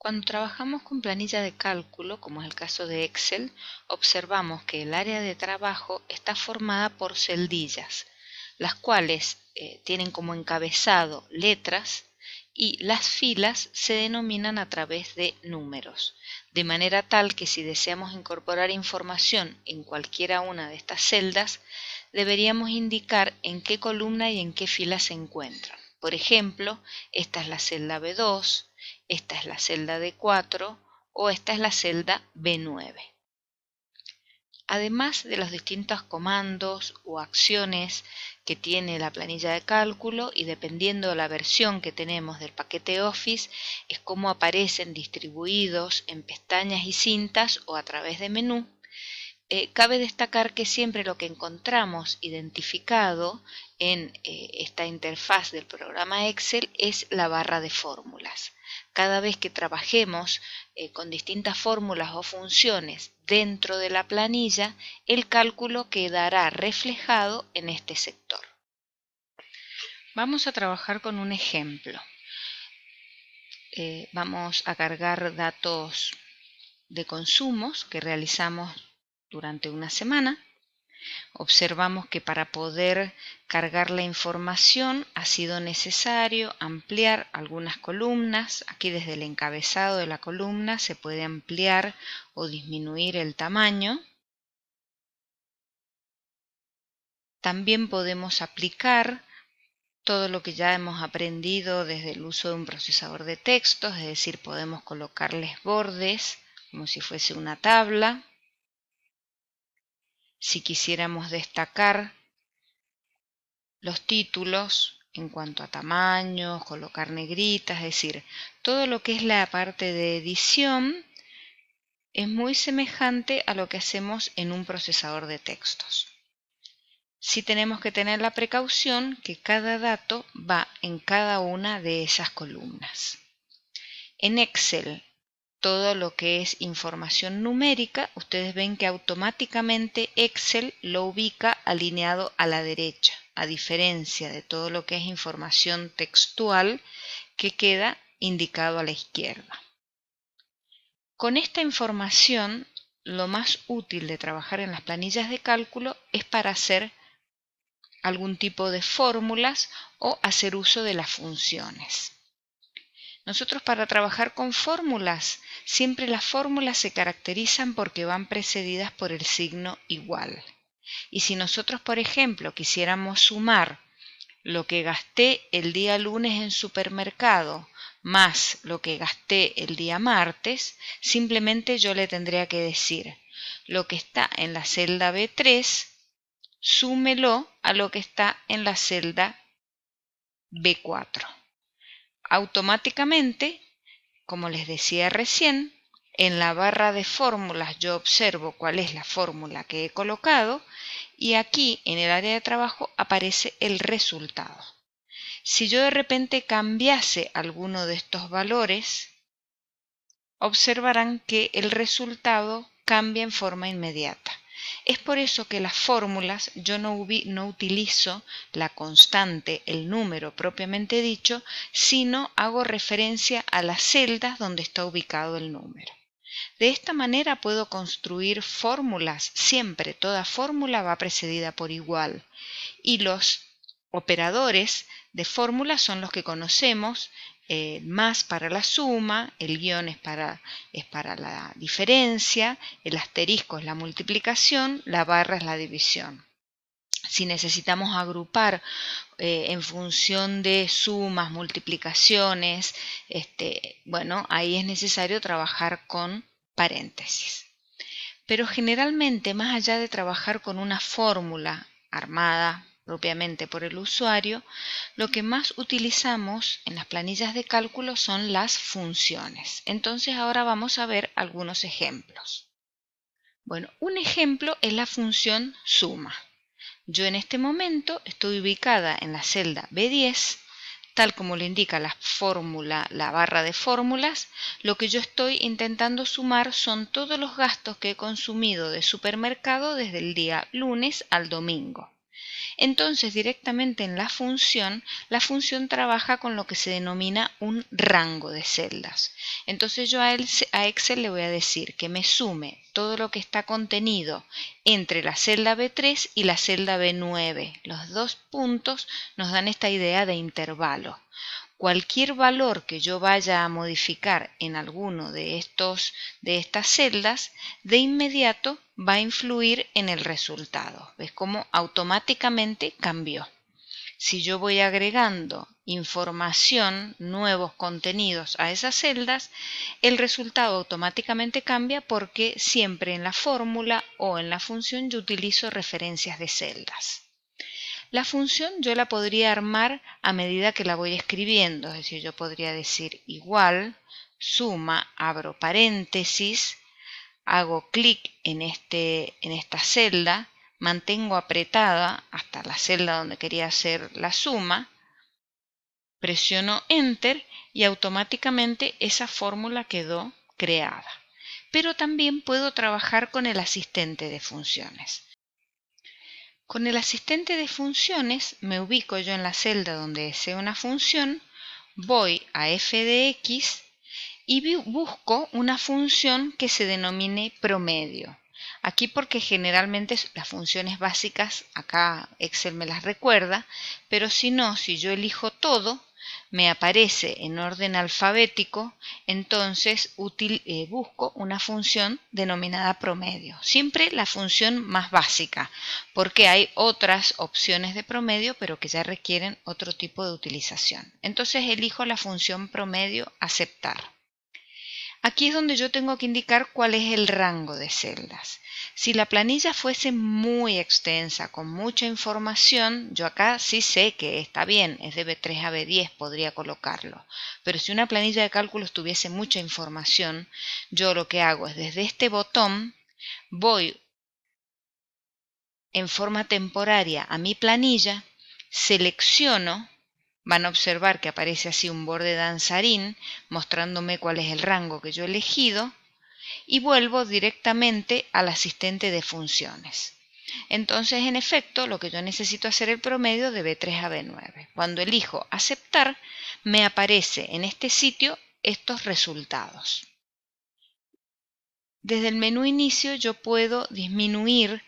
Cuando trabajamos con planilla de cálculo, como es el caso de Excel, observamos que el área de trabajo está formada por celdillas, las cuales tienen como encabezado letras y las filas se denominan a través de números, de manera tal que si deseamos incorporar información en cualquiera una de estas celdas, deberíamos indicar en qué columna y en qué fila se encuentran. Por ejemplo, esta es la celda B2, esta es la celda D4 o esta es la celda B9. Además de los distintos comandos o acciones que tiene la planilla de cálculo y dependiendo de la versión que tenemos del paquete Office, es cómo aparecen distribuidos en pestañas y cintas o a través de menú. Cabe destacar que siempre lo que encontramos identificado en esta interfaz del programa Excel es la barra de fórmulas. Cada vez que trabajemos con distintas fórmulas o funciones dentro de la planilla, el cálculo quedará reflejado en este sector. Vamos a trabajar con un ejemplo. Vamos a cargar datos de consumos que realizamos durante una semana. Observamos que para poder cargar la información ha sido necesario ampliar algunas columnas. Aquí desde el encabezado de la columna se puede ampliar o disminuir el tamaño. También podemos aplicar todo lo que ya hemos aprendido desde el uso de un procesador de textos, es decir, podemos colocarles bordes como si fuese una tabla. Si quisiéramos destacar los títulos en cuanto a tamaños, colocar negritas, es decir, todo lo que es la parte de edición es muy semejante a lo que hacemos en un procesador de textos. Sí tenemos que tener la precaución que cada dato va en cada una de esas columnas. En Excel, todo lo que es información numérica, ustedes ven que automáticamente Excel lo ubica alineado a la derecha, a diferencia de todo lo que es información textual que queda indicado a la izquierda. Con esta información, lo más útil de trabajar en las planillas de cálculo es para hacer algún tipo de fórmulas o hacer uso de las funciones. Nosotros para trabajar con fórmulas, siempre las fórmulas se caracterizan porque van precedidas por el signo igual. Y si nosotros, por ejemplo, quisiéramos sumar lo que gasté el día lunes en supermercado más lo que gasté el día martes, simplemente yo le tendría que decir lo que está en la celda B3, súmelo a lo que está en la celda B4. Automáticamente, como les decía recién, en la barra de fórmulas yo observo cuál es la fórmula que he colocado y aquí en el área de trabajo aparece el resultado. Si yo de repente cambiase alguno de estos valores, observarán que el resultado cambia en forma inmediata. Es por eso que las fórmulas yo no utilizo la constante, el número propiamente dicho, sino hago referencia a las celdas donde está ubicado el número. De esta manera puedo construir fórmulas, siempre toda fórmula va precedida por igual, y los operadores de fórmula son los que conocemos, más para la suma, el guión es para la diferencia, el asterisco es la multiplicación, la barra es la división. Si necesitamos agrupar en función de sumas, multiplicaciones, bueno, ahí es necesario trabajar con paréntesis. Pero generalmente, más allá de trabajar con una fórmula armada propiamente por el usuario, lo que más utilizamos en las planillas de cálculo son las funciones. Entonces ahora vamos a ver algunos ejemplos. Bueno, un ejemplo es la función suma. Yo en este momento estoy ubicada en la celda B10, tal como lo indica la fórmula, la barra de fórmulas. Lo que yo estoy intentando sumar son todos los gastos que he consumido de supermercado desde el día lunes al domingo. Entonces directamente en la función trabaja con lo que se denomina un rango de celdas. Entonces yo a Excel le voy a decir que me sume todo lo que está contenido entre la celda B3 y la celda B9. Los dos puntos nos dan esta idea de intervalo. Cualquier valor que yo vaya a modificar en alguno de estas celdas, de inmediato va a influir en el resultado. ¿Ves cómo automáticamente cambió? Si yo voy agregando información, nuevos contenidos a esas celdas, el resultado automáticamente cambia porque siempre en la fórmula o en la función yo utilizo referencias de celdas. La función yo la podría armar a medida que la voy escribiendo, es decir, yo podría decir igual, suma, abro paréntesis, hago clic en esta celda, mantengo apretada hasta la celda donde quería hacer la suma, presiono Enter y automáticamente esa fórmula quedó creada. Pero también puedo trabajar con el asistente de funciones. Con el asistente de funciones me ubico yo en la celda donde deseo una función, voy a f de x y busco una función que se denomine promedio. Aquí porque generalmente las funciones básicas, acá Excel me las recuerda, pero si no, si yo elijo todo, me aparece en orden alfabético, entonces busco una función denominada promedio. Siempre la función más básica, porque hay otras opciones de promedio, pero que ya requieren otro tipo de utilización. Entonces elijo la función promedio aceptar. Aquí es donde yo tengo que indicar cuál es el rango de celdas. Si la planilla fuese muy extensa, con mucha información, yo acá sí sé que está bien, es de B3 a B10, podría colocarlo. Pero si una planilla de cálculos tuviese mucha información, yo lo que hago es desde este botón, voy en forma temporaria a mi planilla, selecciono. Van a observar que aparece así un borde danzarín mostrándome cuál es el rango que yo he elegido y vuelvo directamente al asistente de funciones. Entonces, en efecto, lo que yo necesito hacer el promedio de B3 a B9. Cuando elijo aceptar, me aparece en este sitio estos resultados. Desde el menú inicio yo puedo disminuir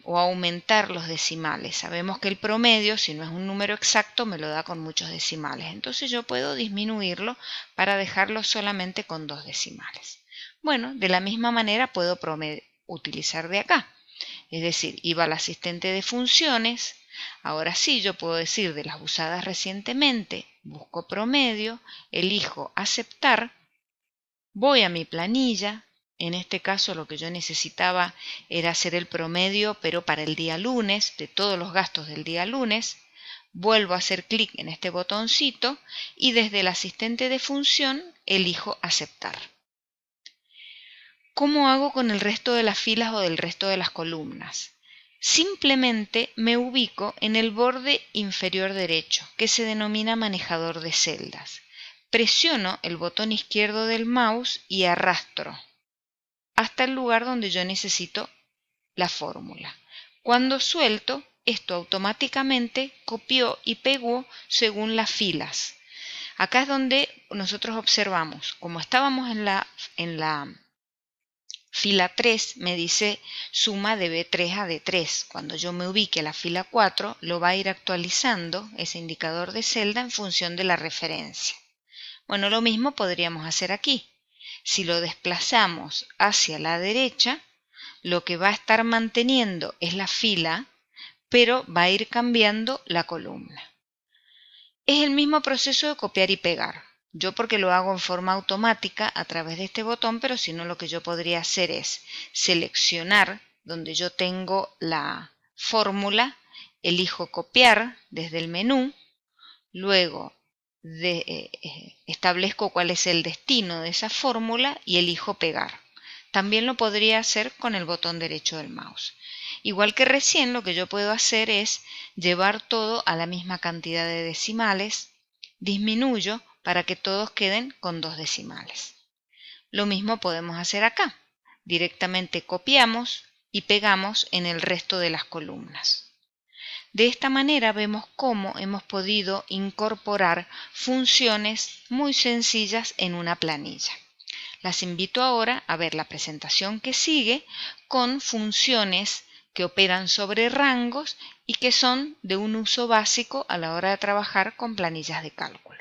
o aumentar los decimales. Sabemos que el promedio, si no es un número exacto, me lo da con muchos decimales. Entonces yo puedo disminuirlo para dejarlo solamente con 2 decimales. Bueno, de la misma manera puedo utilizar de acá. Es decir, iba al asistente de funciones. Ahora sí, yo puedo decir de las usadas recientemente, busco promedio, elijo aceptar, voy a mi planilla. En este caso lo que yo necesitaba era hacer el promedio, pero para el día lunes, de todos los gastos del día lunes. Vuelvo a hacer clic en este botoncito y desde el asistente de función elijo aceptar. ¿Cómo hago con el resto de las filas o del resto de las columnas? Simplemente me ubico en el borde inferior derecho, que se denomina manejador de celdas. Presiono el botón izquierdo del mouse y arrastro hasta el lugar donde yo necesito la fórmula. Cuando suelto, esto automáticamente copió y pegó según las filas. Acá es donde nosotros observamos, como estábamos en la fila 3, me dice suma de B3 a D3. Cuando yo me ubique a la fila 4, lo va a ir actualizando ese indicador de celda en función de la referencia. Bueno, lo mismo podríamos hacer aquí. Si lo desplazamos hacia la derecha, lo que va a estar manteniendo es la fila, pero va a ir cambiando la columna. Es el mismo proceso de copiar y pegar. Yo porque lo hago en forma automática a través de este botón, pero si no lo que yo podría hacer es seleccionar donde yo tengo la fórmula, elijo copiar desde el menú, luego establezco cuál es el destino de esa fórmula y elijo pegar. También lo podría hacer con el botón derecho del mouse. Igual que recién, lo que yo puedo hacer es llevar todo a la misma cantidad de decimales, disminuyo para que todos queden con 2 decimales. Lo mismo podemos hacer acá. Directamente copiamos y pegamos en el resto de las columnas. De esta manera vemos cómo hemos podido incorporar funciones muy sencillas en una planilla. Las invito ahora a ver la presentación que sigue con funciones que operan sobre rangos y que son de un uso básico a la hora de trabajar con planillas de cálculo.